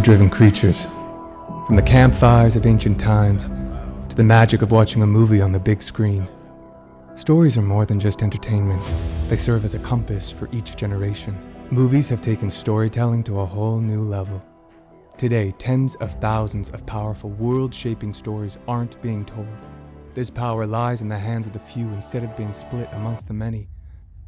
story-driven creatures. From the campfires of ancient times to the magic of watching a movie on the big screen. Stories are more than just entertainment. They serve as a compass for each generation. Movies have taken storytelling to a whole new level. Today, tens of thousands of powerful, world-shaping stories aren't being told. This power lies in the hands of the few instead of being split amongst the many.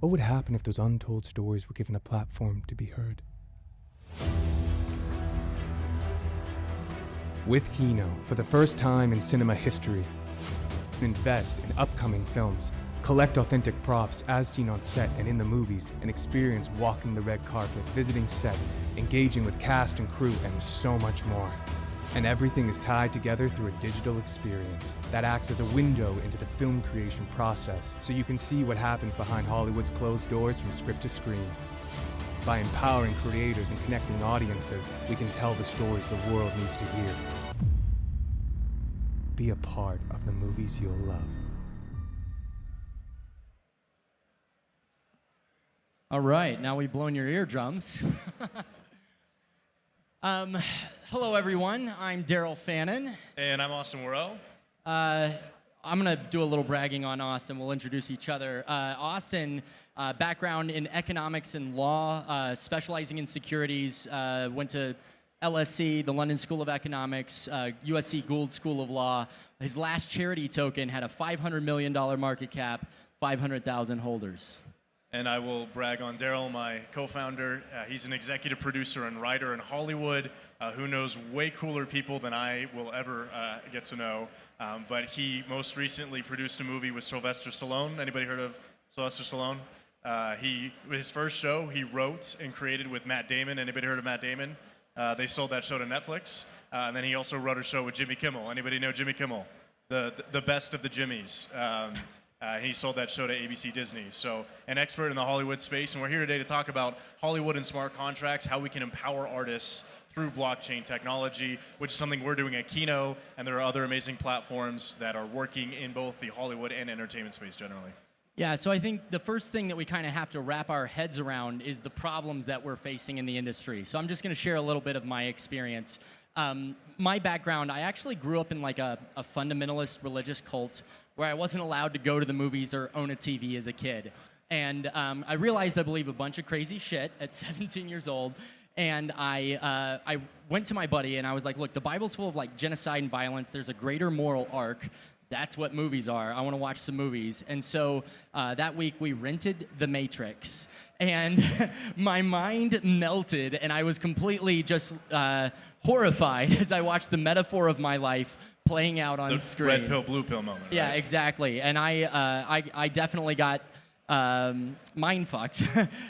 What would happen if those untold stories were given a platform to be heard? With KINO, for the first time in cinema history, invest in upcoming films, collect authentic props as seen on set and in the movies, and experience walking the red carpet, visiting set, engaging with cast and crew, and so much more. And everything is tied together through a digital experience that acts as a window into the film creation process, so you can see what happens behind Hollywood's closed doors from script to screen. By empowering creators and connecting audiences, we can tell the stories the world needs to hear. Be a part of the movies you'll love. All right, now we've blown your eardrums. Hello, everyone. I'm Daril Fannin. And I'm Austin Worrell. I'm going to do a little bragging on Austin. We'll introduce each other. Austin, background in economics and law, specializing in securities, went to LSE, the London School of Economics, USC Gould School of Law. His last charity token had a $500 million market cap, 500,000 holders. And I will brag on Daril, my co-founder. He's an executive producer and writer in Hollywood who knows way cooler people than I will ever get to know. But he most recently produced a movie with Sylvester Stallone. Anybody heard of Sylvester Stallone? His first show he wrote and created with Matt Damon. Anybody heard of Matt Damon? They sold that show to Netflix. And then he also wrote a show with Jimmy Kimmel. Anybody know Jimmy Kimmel? The best of the Jimmys. He sold that show to ABC Disney. So an expert in the Hollywood space. And we're here today to talk about Hollywood and smart contracts, how we can empower artists through blockchain technology, which is something we're doing at KINO. And there are other amazing platforms that are working in both the Hollywood and entertainment space generally. Yeah, so I think the first thing that we kind of have to wrap our heads around is the problems that we're facing in the industry. So I'm just going to share a little bit of my experience. My background, I actually grew up in like a fundamentalist religious cult where I wasn't allowed to go to the movies or own a TV as a kid. And I realized I believe a bunch of crazy shit at 17 years old. And I went to my buddy and I was like, look, the Bible's full of like genocide and violence. There's a greater moral arc. That's what movies are. I want to watch some movies. And so that week we rented The Matrix. And my mind melted and I was completely just horrified as I watched the metaphor of my life playing out on screen. The red pill, blue pill moment. Yeah, right? Exactly. And I definitely got mind fucked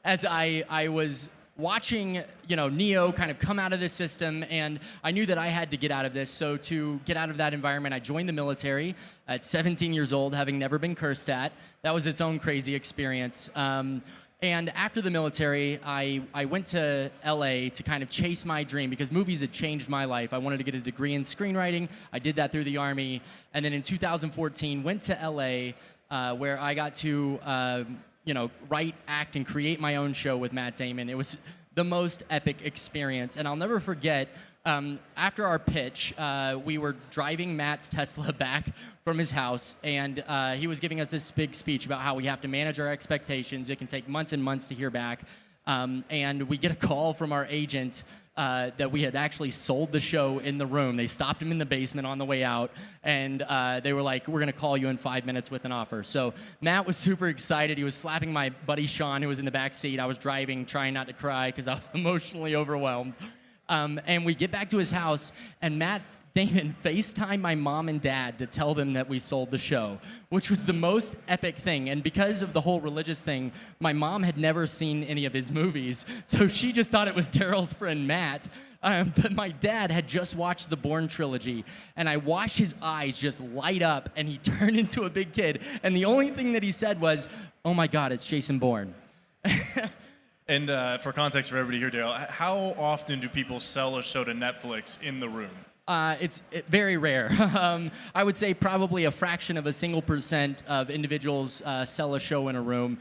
as I was watching, Neo kind of come out of this system, and I knew that I had to get out of this. So to get out of that environment, I joined the military at 17 years old, having never been cursed at. That was its own crazy experience. And after the military, I went to LA to kind of chase my dream because movies had changed my life. I wanted to get a degree in screenwriting. I did that through the Army. And then in 2014, went to LA where I got to write, act, and create my own show with Matt Damon. It was the most epic experience. And I'll never forget, after our pitch, we were driving Matt's Tesla back from his house, and he was giving us this big speech about how we have to manage our expectations. It can take months and months to hear back. And we get a call from our agent that we had actually sold the show in the room. They stopped him in the basement on the way out, and they were like, we're going to call you in 5 minutes with an offer. So Matt was super excited. He was slapping my buddy Sean, who was in the back seat. I was driving, trying not to cry because I was emotionally overwhelmed. And we get back to his house, and Matt Damon FaceTimed my mom and dad to tell them that we sold the show, which was the most epic thing. And because of the whole religious thing, my mom had never seen any of his movies, so she just thought it was Daril's friend Matt. But my dad had just watched the Bourne trilogy, and I watched his eyes just light up, and he turned into a big kid. And the only thing that he said was, "Oh my God, it's Jason Bourne." And for context for everybody here, Daril, how often do people sell a show to Netflix in the room? It's very rare. I would say probably a fraction of a single % of individuals sell a show in a room.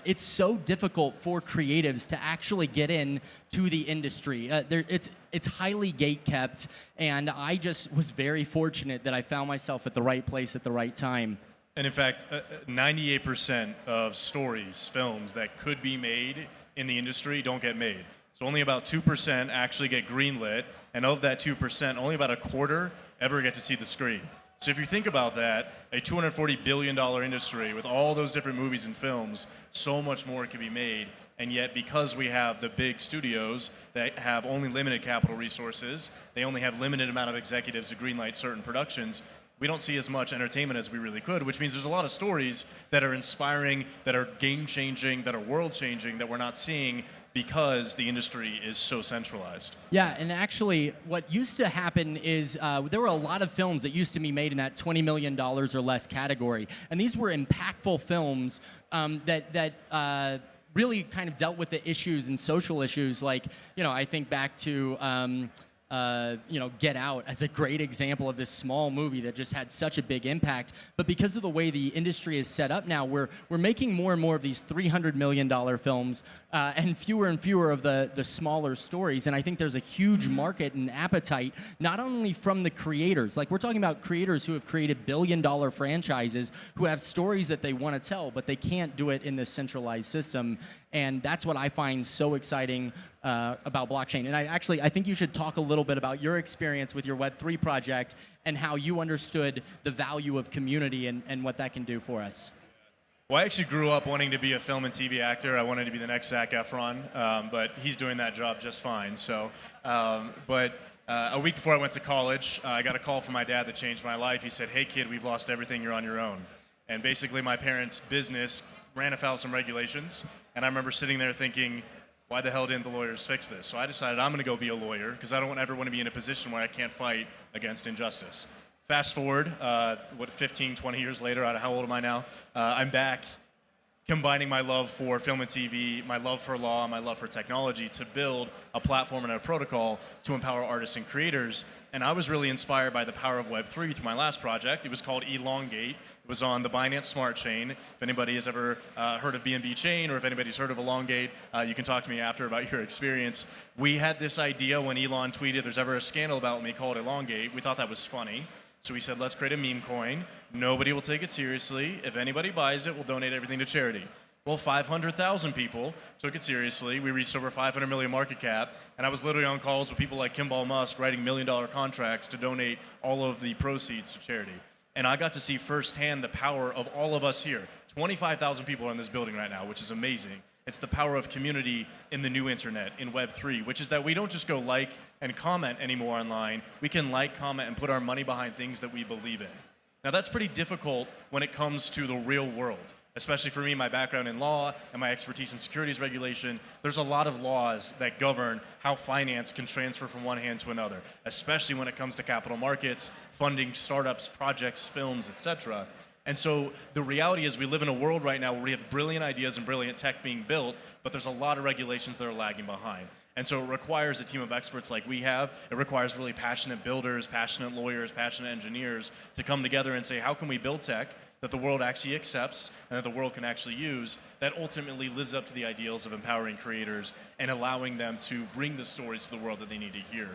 it's so difficult for creatives to actually get in to the industry. It's highly gate-kept, and I just was very fortunate that I found myself at the right place at the right time. And in fact, 98% of stories, films that could be made in the industry don't get made. So only about 2% actually get greenlit, and of that 2%, only about a quarter ever get to see the screen. So if you think about that, a $240 billion industry with all those different movies and films, so much more can be made. And yet, because we have the big studios that have only limited capital resources, they only have limited amount of executives to greenlight certain productions, we don't see as much entertainment as we really could, which means there's a lot of stories that are inspiring, that are game-changing, that are world-changing that we're not seeing because the industry is so centralized. Yeah, and actually what used to happen is there were a lot of films that used to be made in that $20 million or less category. And these were impactful films that really kind of dealt with the issues and social issues. Like, I think back to Get Out as a great example of this small movie that just had such a big impact. But because of the way the industry is set up now, we're making more and more of these $300 million films and fewer of the smaller stories. And I think there's a huge market and appetite, not only from the creators. Like, we're talking about creators who have created billion-dollar franchises who have stories that they want to tell, but they can't do it in this centralized system. And that's what I find so exciting about blockchain. And I think you should talk a little bit about your experience with your Web3 project and how you understood the value of community and what that can do for us. Well, I actually grew up wanting to be a film and TV actor. I wanted to be the next Zac Efron, but he's doing that job just fine. So, a week before I went to college, I got a call from my dad that changed my life. He said, "Hey kid, we've lost everything, you're on your own." And basically my parents' business ran afoul of some regulations, and I remember sitting there thinking, why the hell didn't the lawyers fix this? So I decided I'm going to go be a lawyer because I don't ever want to be in a position where I can't fight against injustice. Fast forward, 15, 20 years later, how old am I now? I'm back combining my love for film and TV, my love for law, my love for technology to build a platform and a protocol to empower artists and creators. And I was really inspired by the power of Web3 through my last project. It was called Elongate. It was on the Binance Smart Chain. If anybody has ever heard of BNB Chain, or if anybody's heard of Elongate, you can talk to me after about your experience. We had this idea when Elon tweeted, "There's ever a scandal about me, call it Elongate." We thought that was funny. So we said, let's create a meme coin. Nobody will take it seriously. If anybody buys it, we'll donate everything to charity. Well, 500,000 people took it seriously. We reached over 500 million market cap, and I was literally on calls with people like Kimmel Musk writing $1 million contracts to donate all of the proceeds to charity. And I got to see firsthand the power of all of us here. 25,000 people are in this building right now, which is amazing. It's the power of community in the new internet, in Web3, which is that we don't just go like and comment anymore online. We can like, comment, and put our money behind things that we believe in. Now, that's pretty difficult when it comes to the real world, especially for me, my background in law and my expertise in securities regulation. There's a lot of laws that govern how finance can transfer from one hand to another, especially when it comes to capital markets, funding startups, projects, films, etc. And so the reality is we live in a world right now where we have brilliant ideas and brilliant tech being built, but there's a lot of regulations that are lagging behind. And so it requires a team of experts like we have. It requires really passionate builders, passionate lawyers, passionate engineers to come together and say, how can we build tech that the world actually accepts and that the world can actually use that ultimately lives up to the ideals of empowering creators and allowing them to bring the stories to the world that they need to hear.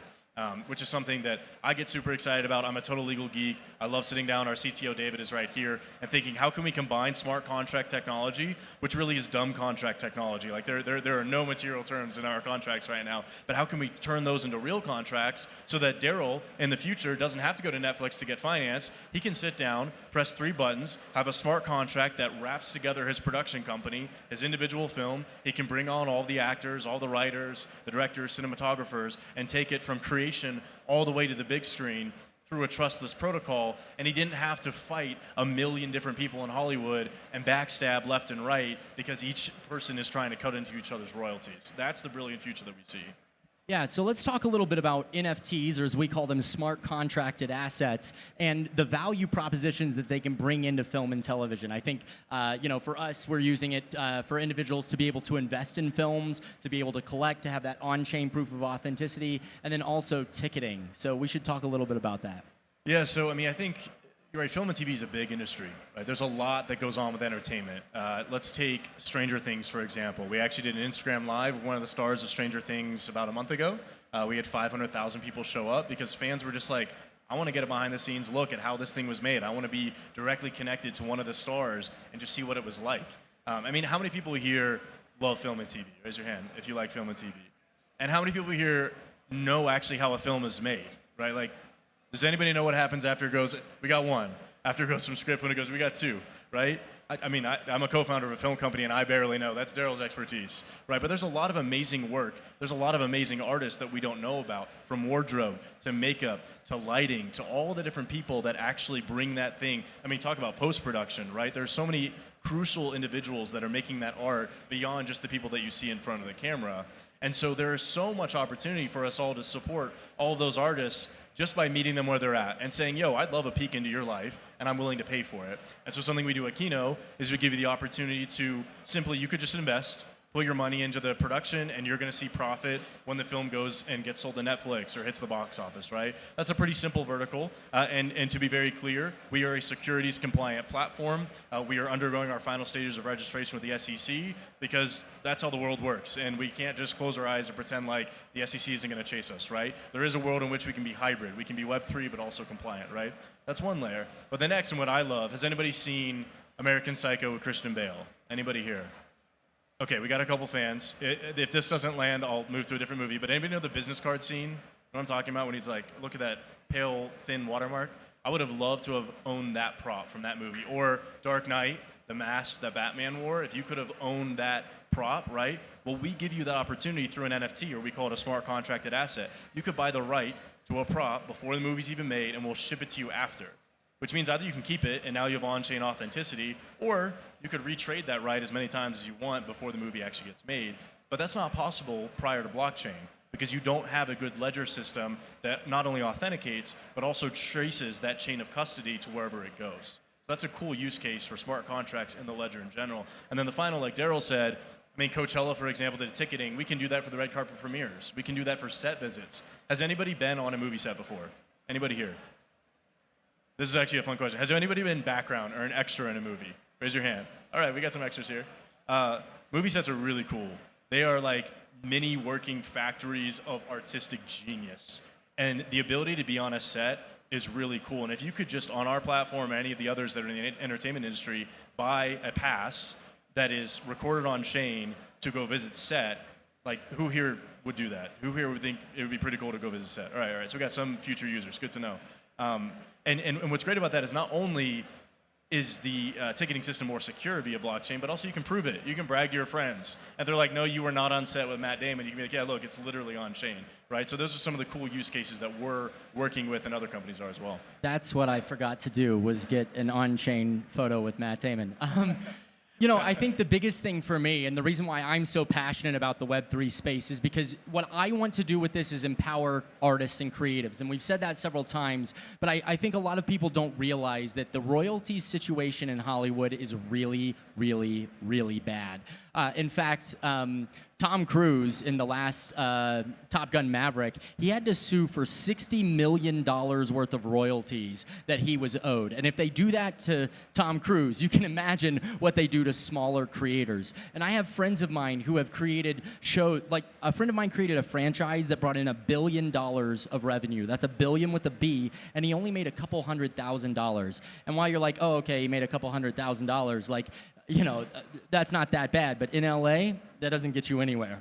Which is something that I get super excited about. I'm a total legal geek. I love sitting down, our CTO David is right here, and thinking, how can we combine smart contract technology, which really is dumb contract technology. Like there are no material terms in our contracts right now, but how can we turn those into real contracts so that Daril in the future doesn't have to go to Netflix to get finance. He can sit down, press 3 buttons, have a smart contract that wraps together his production company, his individual film. He can bring on all the actors, all the writers, the directors, cinematographers, and take it from creation all the way to the big screen through a trustless protocol, and he didn't have to fight a million different people in Hollywood and backstab left and right because each person is trying to cut into each other's royalties. That's the brilliant future that we see. Yeah, so let's talk a little bit about NFTs, or as we call them, smart contracted assets, and the value propositions that they can bring into film and television. I think, for us, we're using it for individuals to be able to invest in films, to be able to collect, to have that on-chain proof of authenticity, and then also ticketing. So we should talk a little bit about that. Yeah, so I think You're right. Film and TV is a big industry. Right? There's a lot that goes on with entertainment. Let's take Stranger Things, for example. We actually did an Instagram Live with one of the stars of Stranger Things about a month ago. We had 500,000 people show up because fans were just like, I want to get a behind-the-scenes look at how this thing was made. I want to be directly connected to one of the stars and just see what it was like. I mean, how many people here love film and TV? Raise your hand if you like film and TV. And how many people here know actually how a film is made, right? Like, does anybody know what happens after it goes, we got one. After it goes from script, when it goes, we got two, right? I'm a co-founder of a film company and I barely know. That's Daril's expertise, right? But there's a lot of amazing work. There's a lot of amazing artists that we don't know about, from wardrobe to makeup to lighting to all the different people that actually bring that thing. I mean, talk about post-production, right? There's so many crucial individuals that are making that art beyond just the people that you see in front of the camera. And so there is so much opportunity for us all to support all of those artists just by meeting them where they're at and saying, yo, I'd love a peek into your life and I'm willing to pay for it. And so something we do at KINO is we give you the opportunity to simply, you could just invest, put your money into the production, and you're going to see profit when the film goes and gets sold to Netflix or hits the box office, right? That's a pretty simple vertical. And to be very clear, we are a securities compliant platform. We are undergoing our final stages of registration with the SEC because that's how the world works. And we can't just close our eyes and pretend like the SEC isn't going to chase us, right? There is a world in which we can be hybrid. We can be Web3, but also compliant, right? That's one layer. But the next, and what I love, has anybody seen American Psycho with Christian Bale? Anybody here? Okay, we got a couple fans. If this doesn't land, I'll move to a different movie. But anybody know the business card scene? What I'm talking about when he's like, look at that pale, thin watermark? I would have loved to have owned that prop from that movie. Or Dark Knight, the mask that Batman wore. If you could have owned that prop, right? Well, we give you that opportunity through an NFT, or we call it a smart contracted asset. You could buy the right to a prop before the movie's even made, and we'll ship it to you after. Which means either you can keep it and now you have on-chain authenticity, or you could retrade that right as many times as you want before the movie actually gets made. But that's not possible prior to blockchain because you don't have a good ledger system that not only authenticates, but also traces that chain of custody to wherever it goes. So that's a cool use case for smart contracts in the ledger in general. And then the final, like Daril said, I mean, Coachella, for example, did ticketing. We can do that for the red carpet premieres. We can do that for set visits. Has anybody been on a movie set before? Anybody here? This is actually a fun question. Has anybody been background or an extra in a movie? Raise your hand. All right, we got some extras here. Movie sets are really cool. They are like mini working factories of artistic genius. And the ability to be on a set is really cool. And if you could just, on our platform or any of the others that are in the entertainment industry, buy a pass that is recorded on chain to go visit set, like who here would do that? Who here would think it would be pretty cool to go visit set? All right. So we got some future users. Good to know. And what's great about that is not only is the ticketing system more secure via blockchain, but also you can prove it. You can brag to your friends. And they're like, no, you were not on set with Matt Damon. You can be like, yeah, look, it's literally on chain, right? So those are some of the cool use cases that we're working with and other companies are as well. That's what I forgot to do, was get an on-chain photo with Matt Damon. You know, I think the biggest thing for me, and the reason why I'm so passionate about the Web3 space, is because what I want to do with this is empower artists and creatives. And we've said that several times, but I think a lot of people don't realize that the royalties situation in Hollywood is really, really, really bad. In fact, Tom Cruise, in the last Top Gun Maverick, he had to sue for $60 million worth of royalties that he was owed. And if they do that to Tom Cruise, you can imagine what they do to smaller creators. And I have friends of mine who have created shows, like a friend of mine created a franchise that brought in $1 billion of revenue. That's a billion with a B, and he only made a couple $100,000. And while you're like, oh, okay, he made a couple $100,000, like, you know, that's not that bad. But in LA, that doesn't get you anywhere.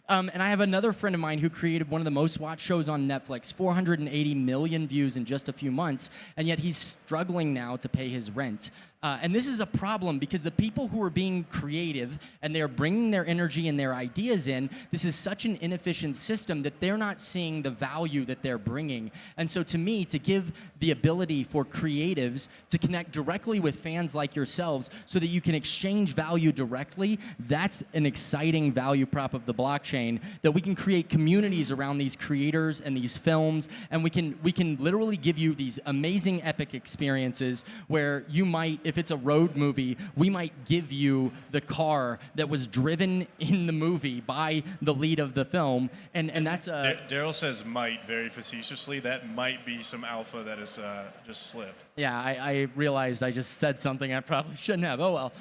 And I have another friend of mine who created one of the most watched shows on Netflix, 480 million views in just a few months, and yet he's struggling now to pay his rent. And this is a problem because the people who are being creative and they're bringing their energy and their ideas in, this is such an inefficient system that they're not seeing the value that they're bringing. And so to me, to give the ability for creatives to connect directly with fans like yourselves so that you can exchange value directly, that's an exciting value prop of the blockchain, that we can create communities around these creators and these films, and we can literally give you these amazing epic experiences where you might, if it's a road movie, we might give you the car that was driven in the movie by the lead of the film, and that's a... Daril says might very facetiously. That might be some alpha that has just slipped. Yeah, I realized I just said something I probably shouldn't have. Oh well.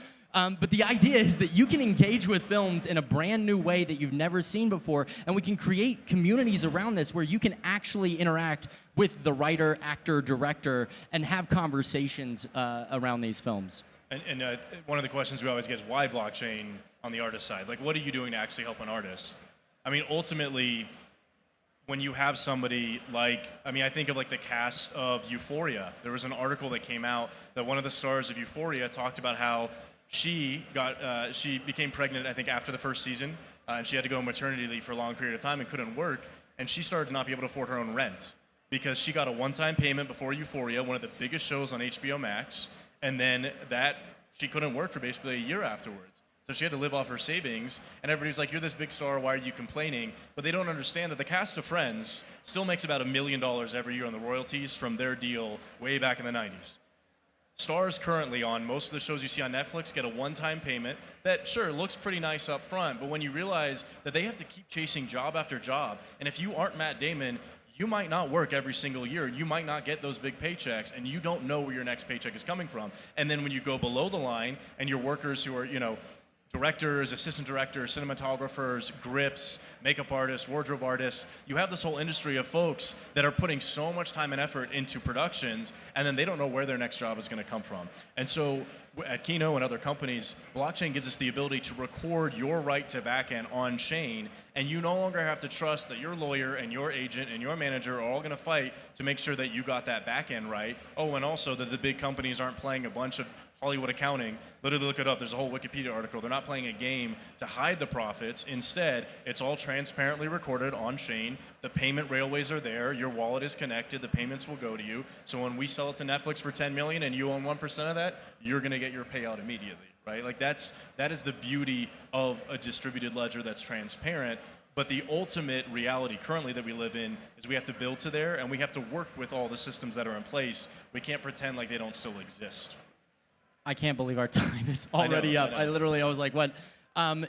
But the idea is that you can engage with films in a brand new way that you've never seen before, and we can create communities around this where you can actually interact with the writer, actor, director, and have conversations around these films. And one of the questions we always get is why blockchain on the artist side? Like, what are you doing to actually help an artist? I mean, ultimately, when you have somebody like, I think of like the cast of Euphoria. There was an article that came out that one of the stars of Euphoria talked about how she became pregnant, I think, after the first season, and she had to go on maternity leave for a long period of time and couldn't work, and she started to not be able to afford her own rent because she got a one-time payment before Euphoria, one of the biggest shows on HBO Max, and then she couldn't work for basically a year afterwards. So she had to live off her savings, and everybody's like, you're this big star, why are you complaining? But they don't understand that the cast of Friends still makes about $1 million every year on the royalties from their deal way back in the 90s. Stars currently on most of the shows you see on Netflix get a one-time payment that, sure, looks pretty nice up front, but when you realize that they have to keep chasing job after job, and if you aren't Matt Damon, you might not work every single year, you might not get those big paychecks, and you don't know where your next paycheck is coming from. And then when you go below the line, and your workers who are, directors, assistant directors, cinematographers, grips, makeup artists, wardrobe artists. You have this whole industry of folks that are putting so much time and effort into productions, and then they don't know where their next job is going to come from. And so at KINO and other companies, blockchain gives us the ability to record your right to backend on chain, and you no longer have to trust that your lawyer and your agent and your manager are all going to fight to make sure that you got that backend right. Oh, and also that the big companies aren't playing a bunch of Hollywood accounting. Literally look it up. There's a whole Wikipedia article. They're not playing a game to hide the profits. Instead, it's all transparently recorded on chain. The payment railways are there. Your wallet is connected. The payments will go to you. So when we sell it to Netflix for $10 million and you own 1% of that, you're going to get your payout immediately, right? Like that is the beauty of a distributed ledger that's transparent. But the ultimate reality currently that we live in is we have to build to there, and we have to work with all the systems that are in place. We can't pretend like they don't still exist. I can't believe our time is already up. I I was like, what?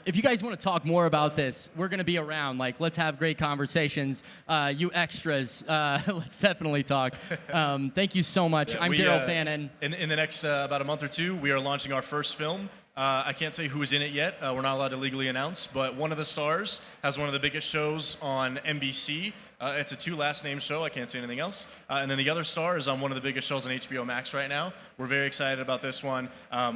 If you guys want to talk more about this, we're going to be around. Like, let's have great conversations. You extras, let's definitely talk. Thank you so much. I'm Daril Fannin. In the next about a month or two, we are launching our first film. I can't say who is in it yet. We're not allowed to legally announce, but one of the stars has one of the biggest shows on NBC. It's a 2 last name show. I can't say anything else. And then the other star is on one of the biggest shows on HBO Max right now. We're very excited about this one.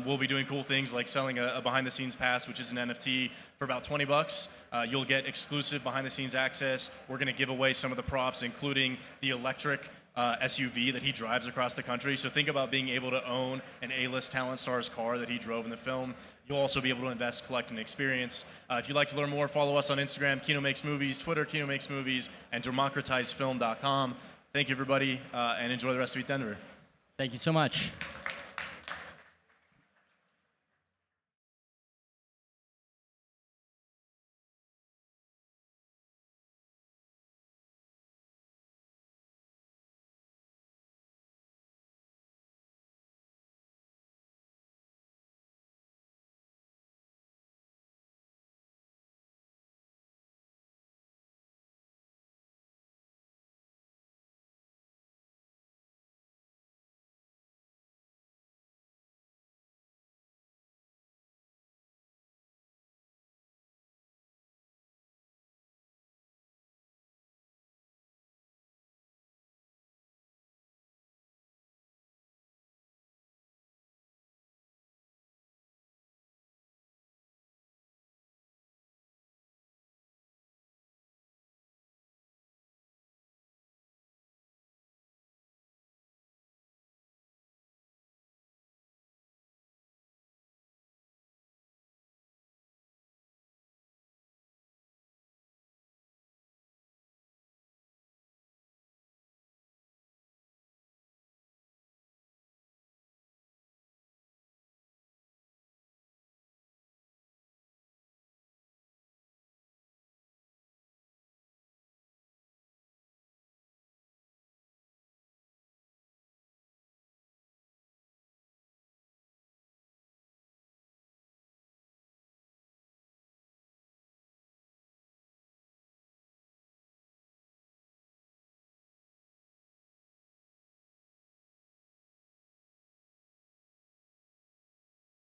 We'll be doing cool things like selling a behind the scenes pass, which is an NFT, for about $20. You'll get exclusive behind the scenes access. We're going to give away some of the props, including the electric SUV that he drives across the country. So think about being able to own an A-list talent star's car that he drove in the film. You'll also be able to invest, collect, and experience. If you'd like to learn more, follow us on Instagram, KINO Makes Movies, Twitter, KINO Makes Movies, and democratizefilm.com. Thank you, everybody, and enjoy the rest of your Denver. Thank you so much.